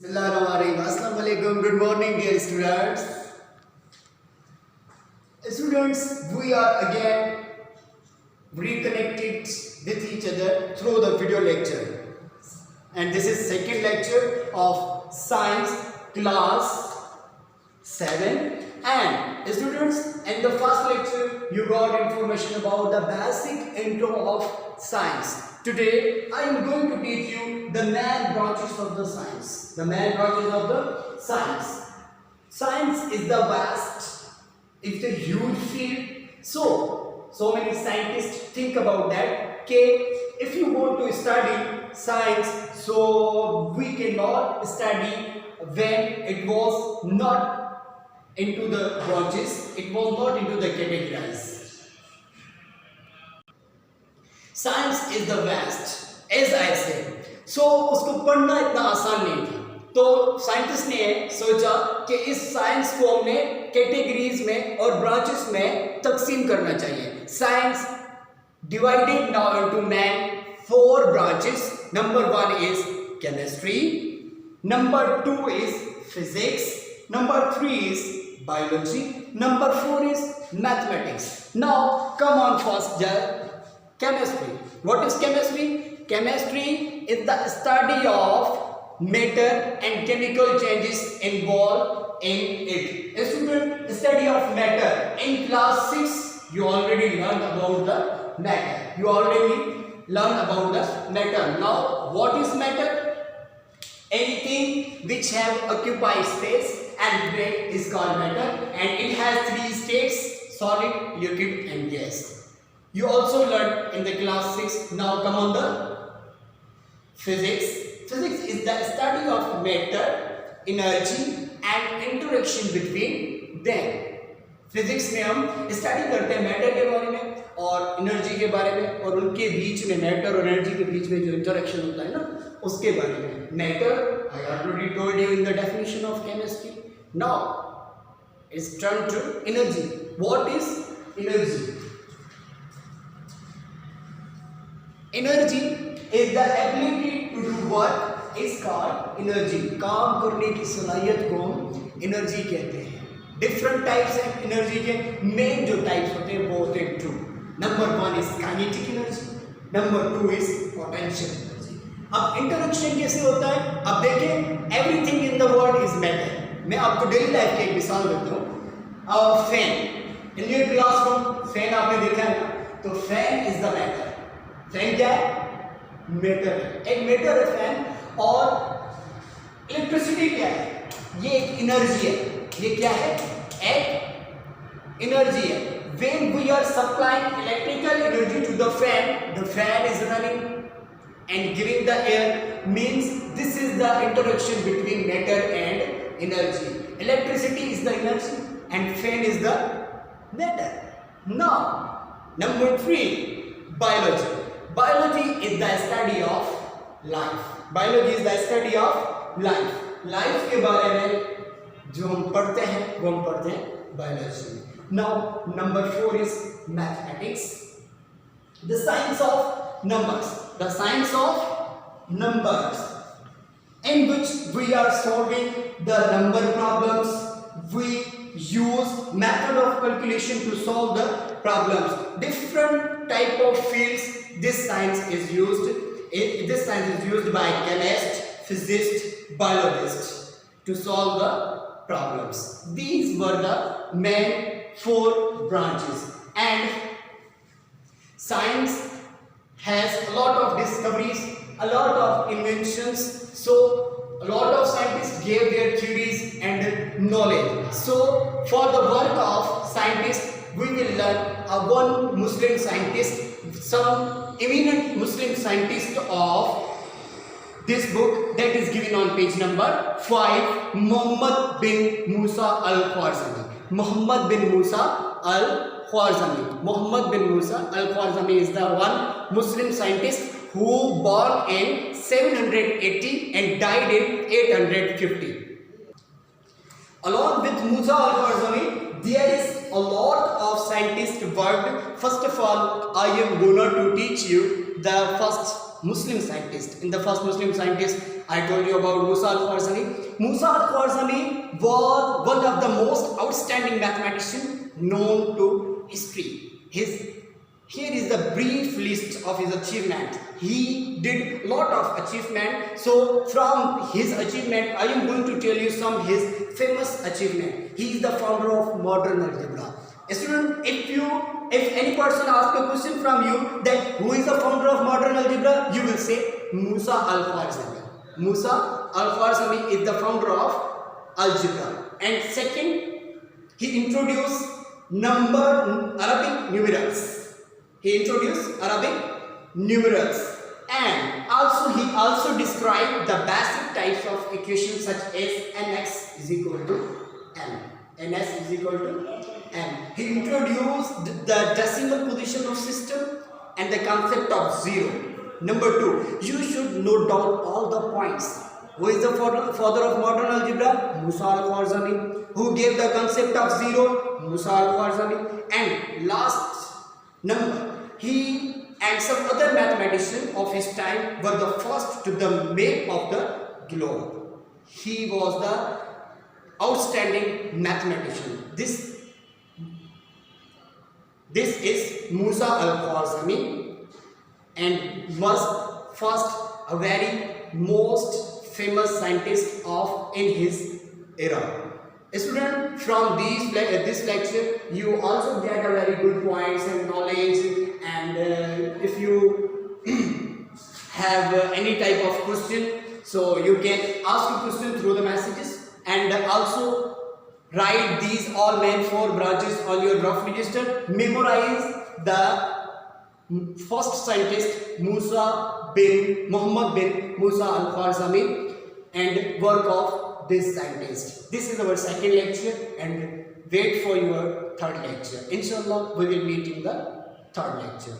Bismillahirrahmanirrahim. Assalamu alaikum. Good morning, dear students. Students, we are again reconnected with each other through the video lecture. And this is second lecture of science class 7. And students, in the first lecture, you got information about the basic intro of science. Today, I am going to teach you the main branches of the science. The main branches of the science. Science is the vast, it's a huge field. So many scientists think about that. Okay, if you want to study science, so we cannot study when it was not into the branches, it was not into the categories. Science is the vast as I said so उसको पढ़ना इतना आसान नहीं था, तो scientist ने सोचा कि इस साइंस को हमने कैटेगरीज में और ब्रांचेस में तकसीम करना चाहिए. Science divided now into main 4 branches. Number 1 is chemistry, number 2 is physics, number 3 is biology, number 4 is mathematics. Now come on first, chemistry. What is chemistry? Chemistry is the study of matter and chemical changes involved in it. A student, study of matter. In class 6 you already learned about the matter. You already learned about the matter. Now what is matter? Anything which have occupied space and weight is called matter, and it has 3 states: solid, liquid and gas. You also learned in the class 6. Now come on the physics. Physics is the study of matter, energy and interaction between them. Physics में हम study करते हैं matter के बारे में और energy के बारे में, और उनके बीच में मैटर और एनर्जी के बीच में जो इंटरेक्शन होता है ना, उसके बारे में. Matter I already told you in the definition of chemistry. Now it's turn to energy. What is energy? Energy is the ability to do work is called energy. काम करने की सलाहियत को हम एनर्जी कहते हैं. डिफरेंट टाइप्स हैं energy के. मेन जो टाइप्स होते हैं वो होते हैं 2. Number 1 is kinetic energy, number 2 is potential energy. अब इंटरेक्शन कैसे होता है? अब देखें, everything in the world is matter. मैं आपको डेली लाइफ की एक मिसाल देता हूँ. Fan in your classroom, fan आपने देखा है ना, तो fan is the matter. Fan क्या है? मैटर है. एक मैटर है फैन. और इलेक्ट्रिसिटी क्या है? ये एक एनर्जी है. ये क्या है? एक एनर्जी है. When we are supplying electrical energy to the fan is running and giving the air, means this is the interaction between matter and energy. Electricity is the energy and fan is the matter. Now, number 3, biology. Biology is the study of life. Biology is the study of life. Life के बारे में जो हम पढ़ते हैं वो हम पढ़ते हैं बायोलॉजी में. Now number 4 is mathematics, the science of numbers. The science of numbers in which we are solving the number problems. We use method of calculation to solve the problems. Different type of fields this science is used. This science is used by chemists, physicists, biologists to solve the problems. These were the main 4 branches, and science has a lot of discoveries, a lot of inventions. So a lot of scientists gave their theories and knowledge. So for the work of scientists, we will learn one Muslim scientist, some eminent Muslim scientist of this book that is given on page number 5, Muhammad bin Musa al-Khwarizmi. Muhammad bin Musa al-Khwarizmi. Muhammad bin Musa al-Khwarizmi is the one Muslim scientist who born in 780 and died in 850. Along with Musa al-Khwarizmi, there is a lot of scientists worked. First of all, I am going to teach you the first Muslim scientist. In the first Muslim scientist, I told you about Musa al-Khwarizmi. Musa al-Khwarizmi was one of the most outstanding mathematicians known to history. Here is the brief list of his achievement. He did lot of achievement. So from his achievement, I am going to tell you some of his famous achievement. He is the founder of modern algebra. Student, if any person asks a question from you that who is the founder of modern algebra, you will say Musa al-Khwarizmi. Musa al-Khwarizmi is the founder of algebra. And second, he introduced Arabic numerals. He introduced Arabic numerals, and he also described the basic types of equations such as nx is equal to m. ns is equal to m. He introduced the decimal position of system and the concept of zero. Number 2, you should note down all the points. Who is the father of modern algebra? Musa al-Khwarizmi. Who gave the concept of zero? Musa al-Khwarizmi. And last number, he and some other mathematicians of his time were the first to the map of the globe. He was the outstanding mathematician. This is Musa al-Khwarizmi, and was first a very most famous scientist in his era. Student, from this lecture you also get a very good points and knowledge, and if you have any type of question, so you can ask a question through the messages, and also write these all main 4 branches on your rough register. Memorize the first scientist Muhammad bin Musa al-Khwarizmi and work of this scientist. This is our second lecture, and wait for your third lecture. Inshallah, we will meet in the third lecture.